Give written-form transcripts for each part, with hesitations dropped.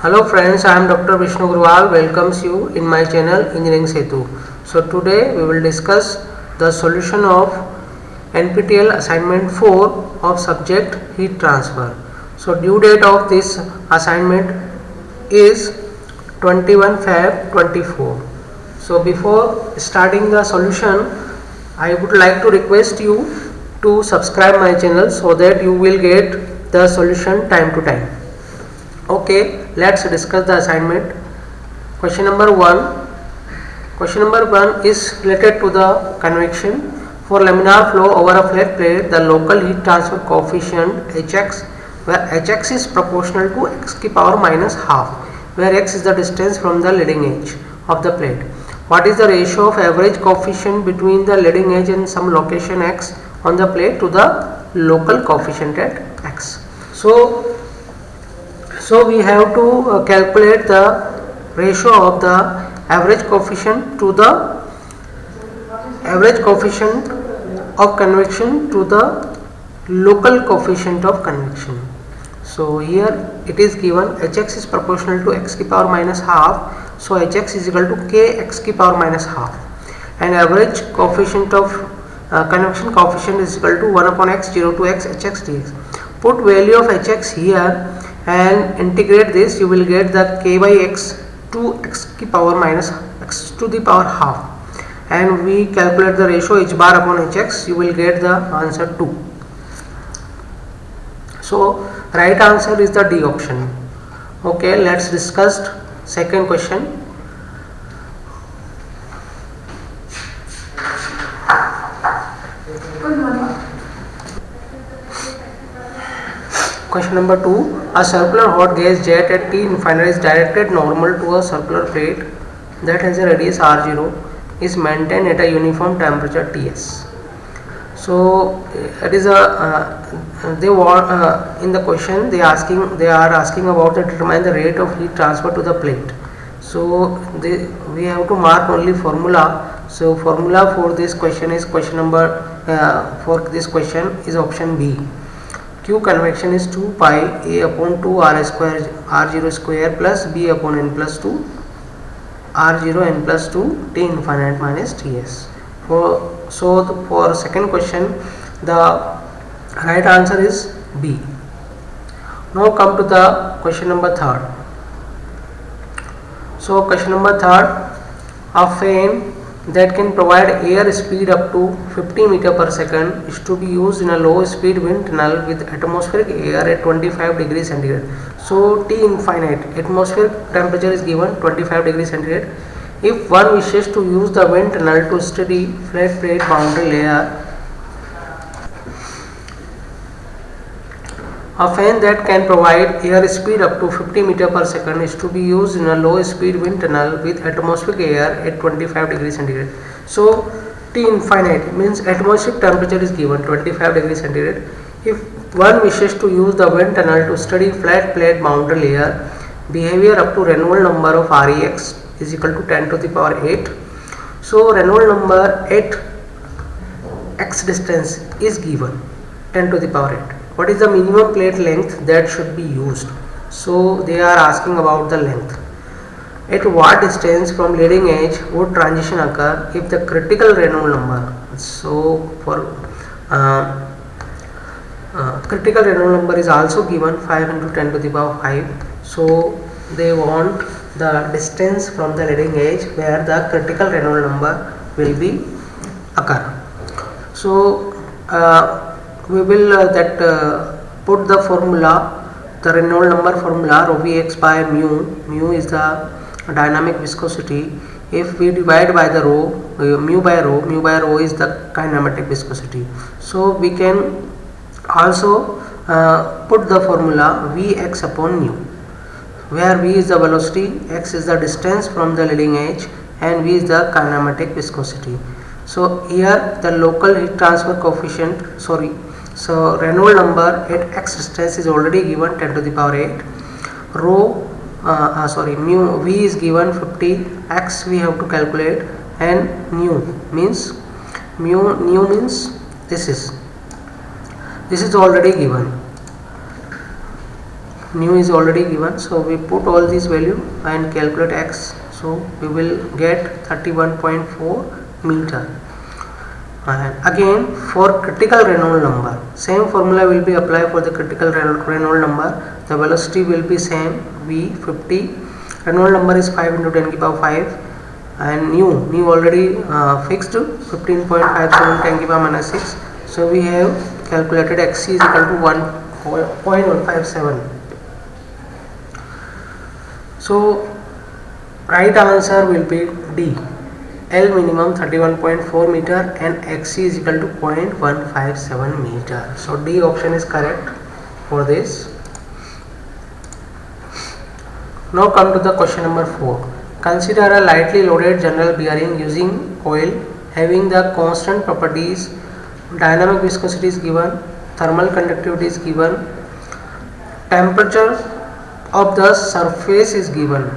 Hello friends, I am Dr. Vishnu Gurwal welcomes you in my channel Engineering Setu. So today we will discuss the solution of NPTEL assignment 4 of subject heat transfer. So due date of this assignment is 21 Feb 24. So before starting the solution, I would like to request you to subscribe my channel so that you will get the solution time to time. Okay, let's discuss the assignment. Question number 1. Question number 1 is related to the convection. For laminar flow over a flat plate, the local heat transfer coefficient Hx, where Hx is proportional to x की power minus half, where x is the distance from the leading edge of the plate. What is the ratio of average coefficient between the leading edge and some location x on the plate to the local coefficient at x? So we have to calculate the ratio of the average coefficient to the average coefficient of convection to the local coefficient of convection. So here it is given Hx is proportional to x की power minus half. So Hx is equal to k x की power minus half, and average coefficient of convection coefficient is equal to 1 upon x 0 to x Hx dx. Put value of Hx here and integrate this, you will get the k by x to x की power minus x to the power half, and we calculate the ratio h bar upon hx, you will get the answer 2. So right answer is the D option. Okay, let's discuss second question. Question number 2. A circular hot gas jet at T infinite is directed normal to a circular plate that has a radius R0 is maintained at a uniform temperature Ts. So it is they want in the question they are asking about the determine the rate of heat transfer to the plate. So we have to mark only formula. So formula for this question is question number for this question is option B. Q convection is 2 pi a upon 2 r square r0 square plus b upon n plus 2 r0 n plus 2 t infinite minus ts. For second question, the right answer is B. Now come to the question number 3rd. So question number 3rd, a fan that can provide air speed up to 50 meter per second is to be used in a low speed wind tunnel with atmospheric air at 25 degrees centigrade. So T infinite, atmospheric temperature is given 25 degrees centigrade. If one wishes to use the wind tunnel to study flat plate boundary layer, a fan that can provide air speed up to 50 meter per second is to be used in a low speed wind tunnel with atmospheric air at 25 degrees centigrade. So T infinite means atmospheric temperature is given 25 degrees centigrade. If one wishes to use the wind tunnel to study flat plate boundary layer, behavior up to Reynolds number of Rex is equal to 10 to the power 8. So Reynolds number at x distance is given 10 to the power 8. What is the minimum plate length that should be used? So they are asking about the length. At what distance from leading edge would transition occur if the critical Reynolds number? So for critical Reynolds number is also given 5 into 10 to the power 5. So they want the distance from the leading edge where the critical Reynolds number will be occur. So we will put the formula, the Reynolds number formula rho Vx by mu is the dynamic viscosity. If we divide by the rho, mu by rho is the kinematic viscosity. So we can also put the formula Vx upon mu, where V is the velocity, x is the distance from the leading edge, and V is the kinematic viscosity. So here the local heat transfer coefficient, so Reynolds number at x distance is already given 10 to the power 8. Mu V is given 50, x we have to calculate, and nu means this is already given. nu is already given, so we put all these value and calculate x. So we will get 31.4 meter. And again, for critical Reynolds number, same formula will be applied for the critical Reynolds number. The velocity will be same, v50. Reynolds number is 5 into 10 to the power 5, and nu already fixed 15.57 10 to the power minus 6. So we have calculated xc is equal to 1.157. So right answer will be D. L minimum 31.4 meter and xc is equal to 0.157 meter. So D option is correct for this. Now come to the question number 4. Consider a lightly loaded general bearing using coil having the constant properties. Dynamic viscosity is given, thermal conductivity is given, temperature of the surface is given.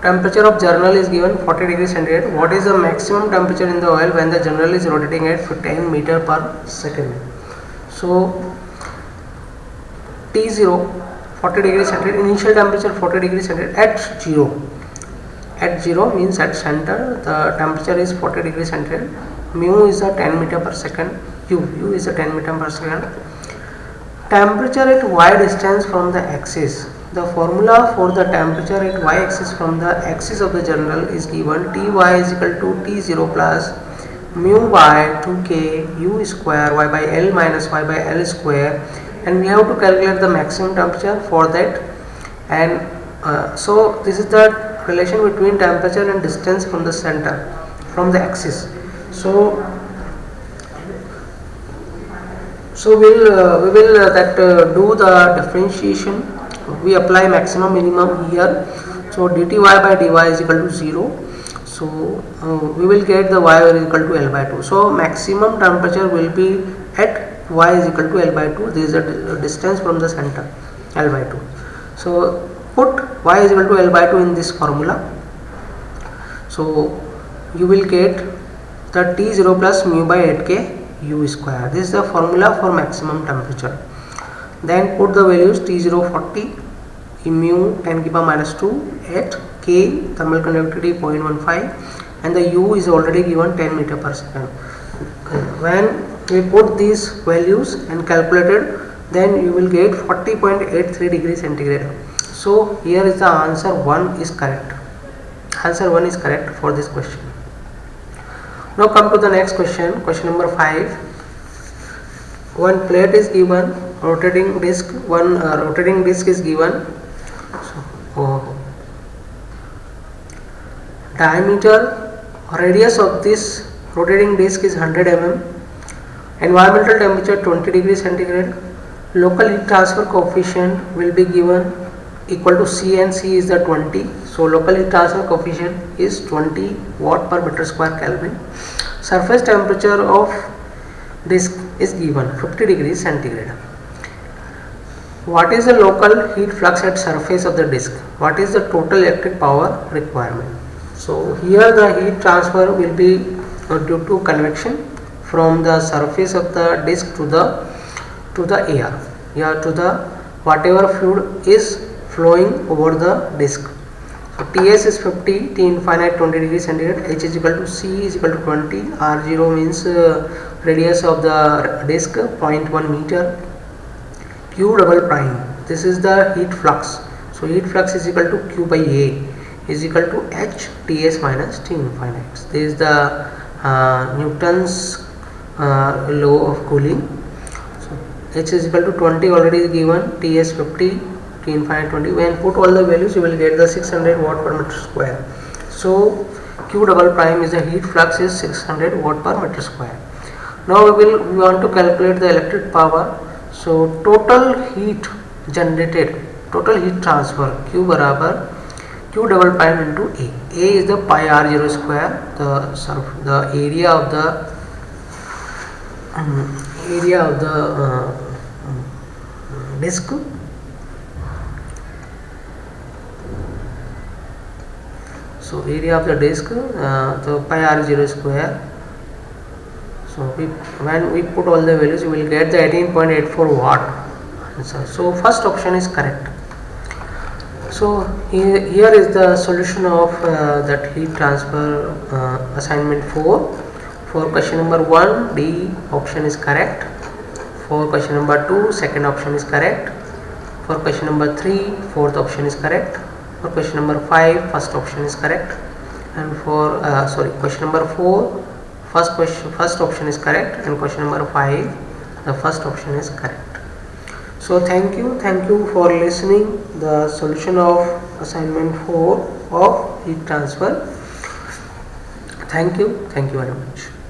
Temperature of journal is given 40 degrees centigrade. What is the maximum temperature in the oil when the journal is rotating at 10 meter per second? So T0 40 degrees centigrade, initial temperature 40 degrees centigrade at 0. At 0 means at center the temperature is 40 degrees centigrade. Mu is a 10 meter per second. U is a 10 meter per second. Temperature at y distance from the axis. The formula for the temperature at y axis from the axis of the journal is given. Ty is equal to T0 plus mu by 2k u square y by L minus y by L square, and we have to calculate the maximum temperature for that. And so this is the relation between temperature and distance from the center, from the axis. So we will do the differentiation. We apply maximum minimum here. So dty by dy is equal to 0. So we will get the y is equal to L by 2. So maximum temperature will be at y is equal to L by 2. This is the distance from the center, L by 2. So put y is equal to L by 2 in this formula. So you will get the T0 plus mu by 8k u square. This is the formula for maximum temperature. Then put the values T0 40, mu 10 to the power minus 2 at k thermal conductivity 0.15, and the u is already given 10 meter per second. When we put these values and calculated, then you will get 40.83 degrees centigrade. So here is the answer 1 is correct. Answer 1 is correct for this question. Now come to the next question, question number 5. One plate is given, rotating disc, rotating disc is given. So, diameter, radius of this rotating disc is 100 mm. Environmental temperature 20 degrees centigrade. Local heat transfer coefficient will be given equal to C, and C is the 20. So local heat transfer coefficient is 20 watt per meter square Kelvin. Surface temperature of disc is given 50 degrees centigrade. What is the local heat flux at surface of the disc? What is the total electric power requirement? So here the heat transfer will be due to convection from the surface of the disc to the air, to the whatever fluid is flowing over the disc. So Ts is 50, T infinite 20 degrees centigrade, H is equal to C is equal to 20, R0 means radius of the disc 0.1 meter, Q double prime, this is the heat flux. So heat flux is equal to Q by A is equal to H Ts minus T infinite. This is the Newton's law of cooling. So H is equal to 20 already given, Ts 50, T infinite 20. When put all the values, you will get the 600 watt per meter square. So Q double prime is the heat flux is 600 watt per meter square. Now we want to calculate the electric power. So total heat generated, total heat transfer Q barabar Q double prime into A. A is the pi R0 square, the area of the disc. So area of the disc, so pi R0 square. So when we put all the values, you will get the 18.84 watt answer. So first option is correct. So here is the solution of that heat transfer assignment 4. For question number 1, D option is correct. For question number 2, second option is correct. For question number 3, fourth option is correct. For question number 5, first option is correct. And for question number 4, first option is correct, and question number 5, the first option is correct. So thank you for listening the solution of assignment 4 of heat transfer. Thank you very much.